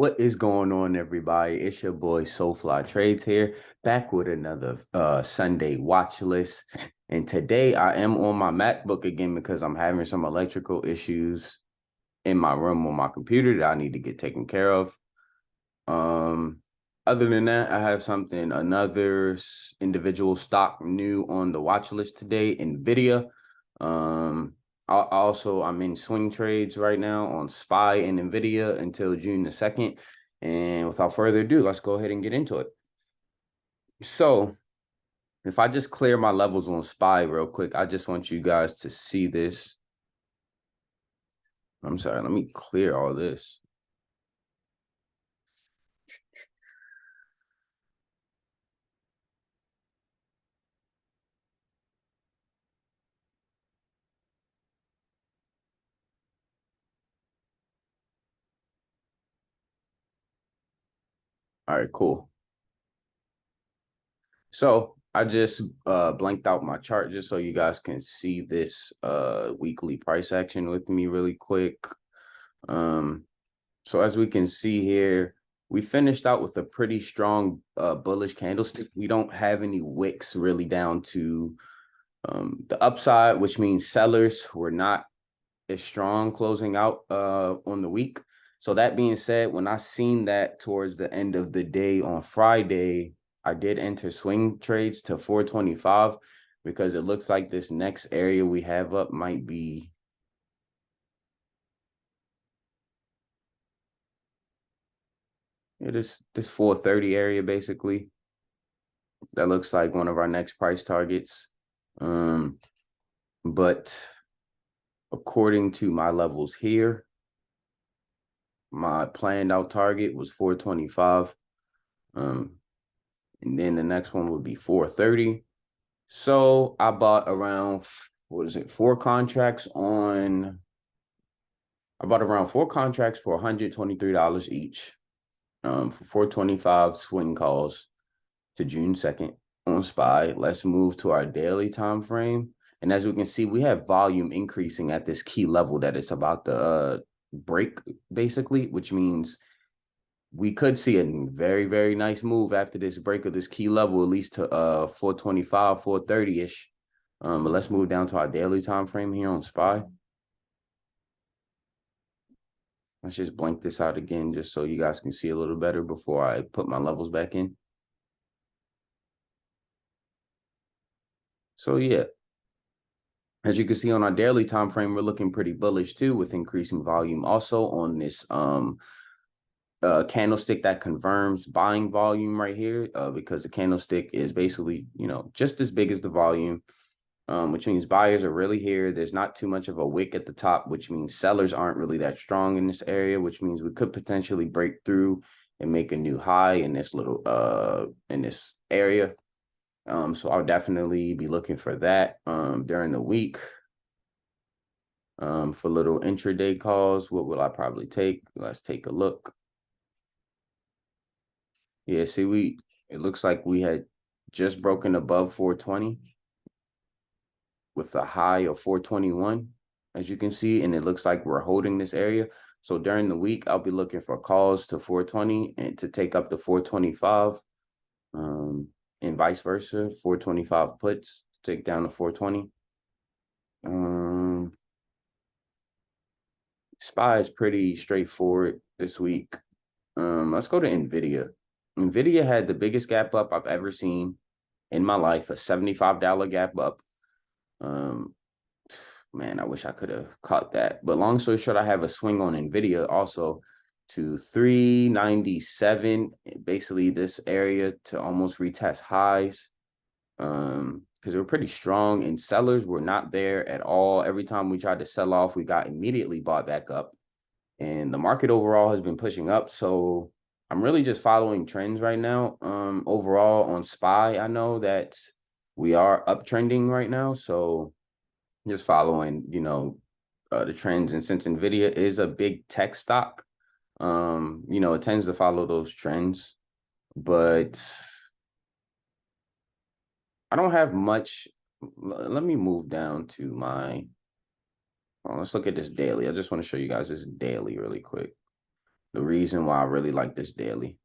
What is going on, everybody? It's your boy Soulfly Trades here, back with another Sunday watch list. And today I am on my MacBook again because I'm having some electrical issues in my room on my computer that I need to get taken care of. Um, Other than that, I have another individual stock new on the watch list today, Nvidia. Um, I'm in swing trades right now on SPY and Nvidia until June the 2nd. And without further ado, let's go ahead and get into it. So if I just clear my levels on SPY real quick, I just want you guys to see this. I'm sorry, let me clear all this. All right, cool. So I just blanked out my chart just so you guys can see this weekly price action with me really quick. So as we can see here, we finished out with a pretty strong bullish candlestick. We don't have any wicks really down to the upside, which means sellers were not as strong closing out on the week. So that being said, when I seen that towards the end of the day on Friday, I did enter swing trades to 425 because it looks like this next area we have up might be this 430 area basically. That looks like one of our next price targets. But according to my levels here, my planned out target was 425. And then the next one would be 430. So I bought around, what is it, I bought around four contracts for $123 each for 425 swing calls to June 2nd on SPY. Let's move to our daily time frame. And as we can see, we have volume increasing at this key level that it's about to break, basically, which means we could see a very, very nice move after this break of this key level, at least to 425, 430-ish. But let's move down to our daily time frame here on SPY. Let's just blank this out again just so you guys can see a little better before I put my levels back in. So yeah, as you can see on our daily time frame, we're looking pretty bullish too, with increasing volume also on this candlestick that confirms buying volume right here, because the candlestick is basically, just as big as the volume, which means buyers are really here. There's not too much of a wick at the top, which means sellers aren't really that strong in this area, which means we could potentially break through and make a new high in this in this area. So I'll definitely be looking for that during the week. For little intraday calls, what will I probably take? Let's take a look. Yeah, see, it looks like we had just broken above 420 with a high of 421, as you can see, and it looks like we're holding this area. So during the week, I'll be looking for calls to 420 and to take up to 425, and vice versa, 425 puts, take down to 420. SPY is pretty straightforward this week. Let's go to Nvidia. Nvidia had the biggest gap up I've ever seen in my life, a $75 gap up. Man, I wish I could have caught that. But long story short, I have a swing on Nvidia also to 397, basically this area to almost retest highs. Because we're pretty strong and sellers were not there at all. Every time we tried to sell off, we got immediately bought back up. And the market overall has been pushing up. So I'm really just following trends right now. Overall on SPY, I know that we are uptrending right now. So just following, the trends. And since Nvidia is a big tech stock, it tends to follow those trends. But I don't have much. Let me move down to let's look at this daily. I just want to show you guys this daily really quick. the reason why I really like this daily.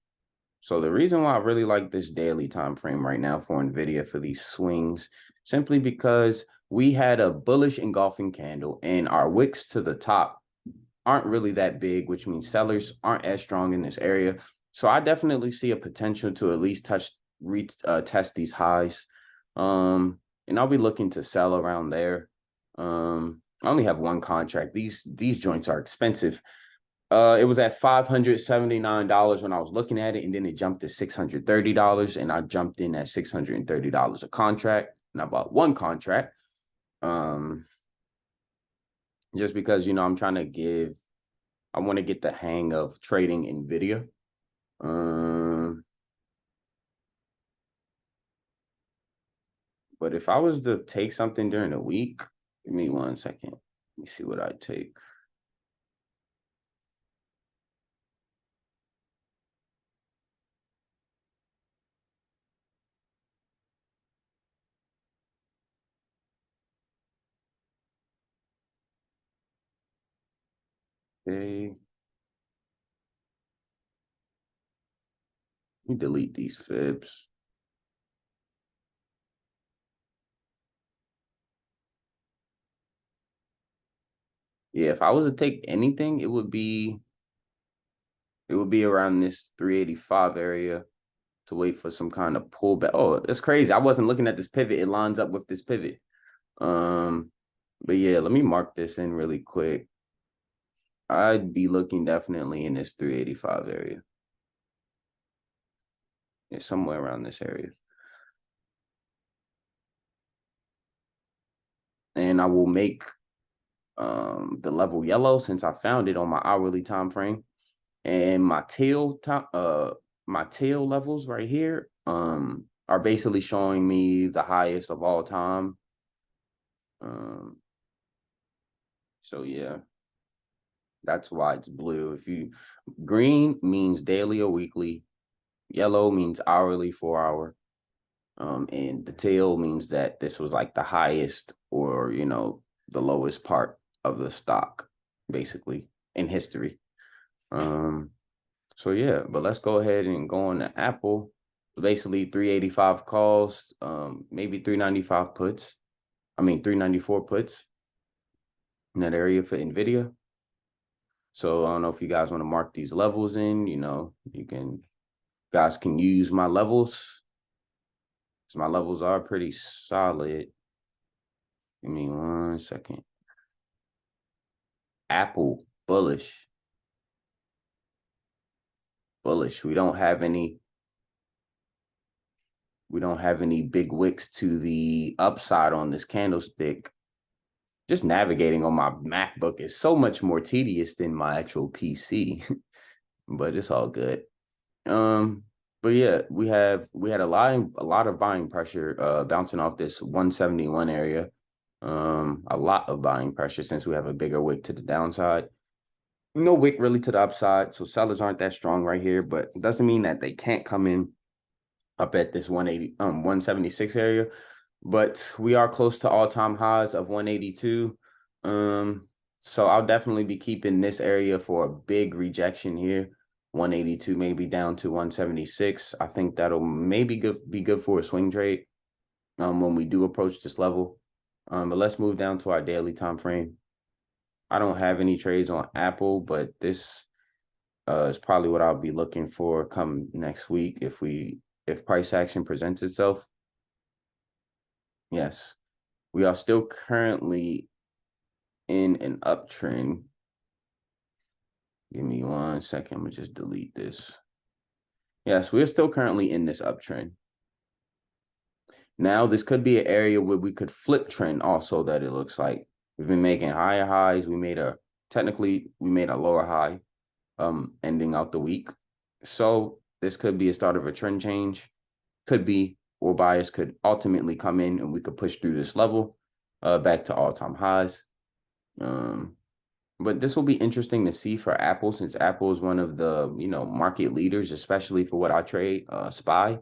So the reason why I really like this daily time frame right now for Nvidia for these swings, simply because we had a bullish engulfing candle and our wicks to the top aren't really that big, which means sellers aren't as strong in this area. So I definitely see a potential to at least test these highs. And I'll be looking to sell around there. I only have one contract. These joints are expensive. It was at $579 when I was looking at it, and then it jumped to $630, and I jumped in at $630 a contract, and I bought one contract. Just because, I'm trying to I want to get the hang of trading Nvidia. But if I was to take something during the week, give me 1 second. Let me see what I take. Okay. Let me delete these fibs. Yeah, if I was to take anything, it would be around this 385 area to wait for some kind of pullback. Oh, that's crazy. I wasn't looking at this pivot. It lines up with this pivot. But yeah, let me mark this in really quick. I'd be looking definitely in this 385 area. It's somewhere around this area. And I will make the level yellow since I found it on my hourly time frame. And my tail levels right here are basically showing me the highest of all time. So yeah, that's why it's blue. Green means daily or weekly, yellow means hourly, 4 hour. And the tail means that this was like the highest or, the lowest part of the stock, basically, in history. So yeah, but let's go ahead and go on to Apple. Basically 385 calls, maybe 395 puts. 394 puts in that area for Nvidia. So I don't know if you guys want to mark these levels in, guys can use my levels. So my levels are pretty solid. Give me 1 second. Apple, bullish. Bullish. We don't have any big wicks to the upside on this candlestick. Just navigating on my MacBook is so much more tedious than my actual PC, but it's all good. But yeah, we had a lot of buying pressure bouncing off this 171 area. A lot of buying pressure since we have a bigger wick to the downside. No wick really to the upside, so sellers aren't that strong right here, but it doesn't mean that they can't come in up at this 176 area. But we are close to all-time highs of 182. So I'll definitely be keeping this area for a big rejection here. 182 maybe down to 176. I think that'll maybe be good for a swing trade when we do approach this level. But let's move down to our daily time frame. I don't have any trades on Apple, but this is probably what I'll be looking for come next week if price action presents itself. Yes, we are still currently in an uptrend. Give me 1 second. I'm gonna just delete this. Yes, we're still currently in this uptrend. Now, this could be an area where we could flip trend also, that it looks like. We've been making higher highs. We made a lower high ending out the week. So this could be a start of a trend change. Could be, or buyers could ultimately come in and we could push through this level back to all-time highs. But this will be interesting to see for Apple, since Apple is one of the, market leaders, especially for what I trade, SPY.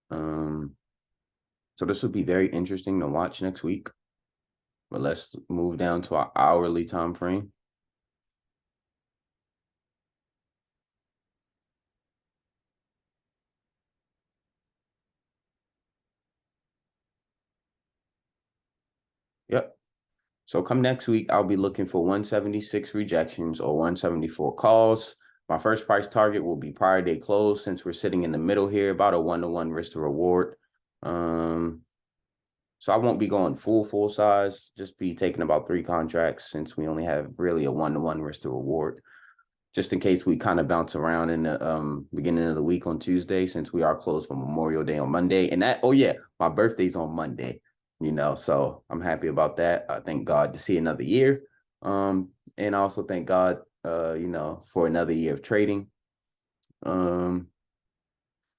So this will be very interesting to watch next week. But let's move down to our hourly time frame. Yep. So come next week, I'll be looking for 176 rejections or 174 calls. My first price target will be prior day close, since we're sitting in the middle here, about a 1-to-1 risk to reward. So I won't be going full size, just be taking about 3 contracts, since we only have really a 1-to-1 risk to reward, just in case we kind of bounce around in the beginning of the week on Tuesday, since we are closed for Memorial Day on Monday. And that, oh yeah, my birthday's on Monday, so I'm happy about that. I thank God to see another year. And I also thank God, for another year of trading.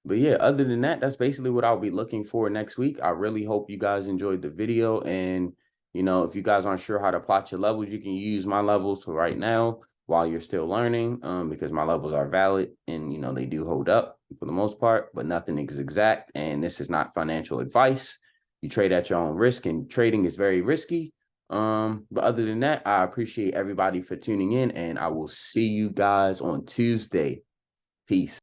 But yeah, other than that, that's basically what I'll be looking for next week. I really hope you guys enjoyed the video. And, if you guys aren't sure how to plot your levels, you can use my levels for right now while you're still learning, because my levels are valid and, they do hold up for the most part, but nothing is exact. And this is not financial advice. You trade at your own risk, and trading is very risky. But other than that, I appreciate everybody for tuning in, and I will see you guys on Tuesday. Peace.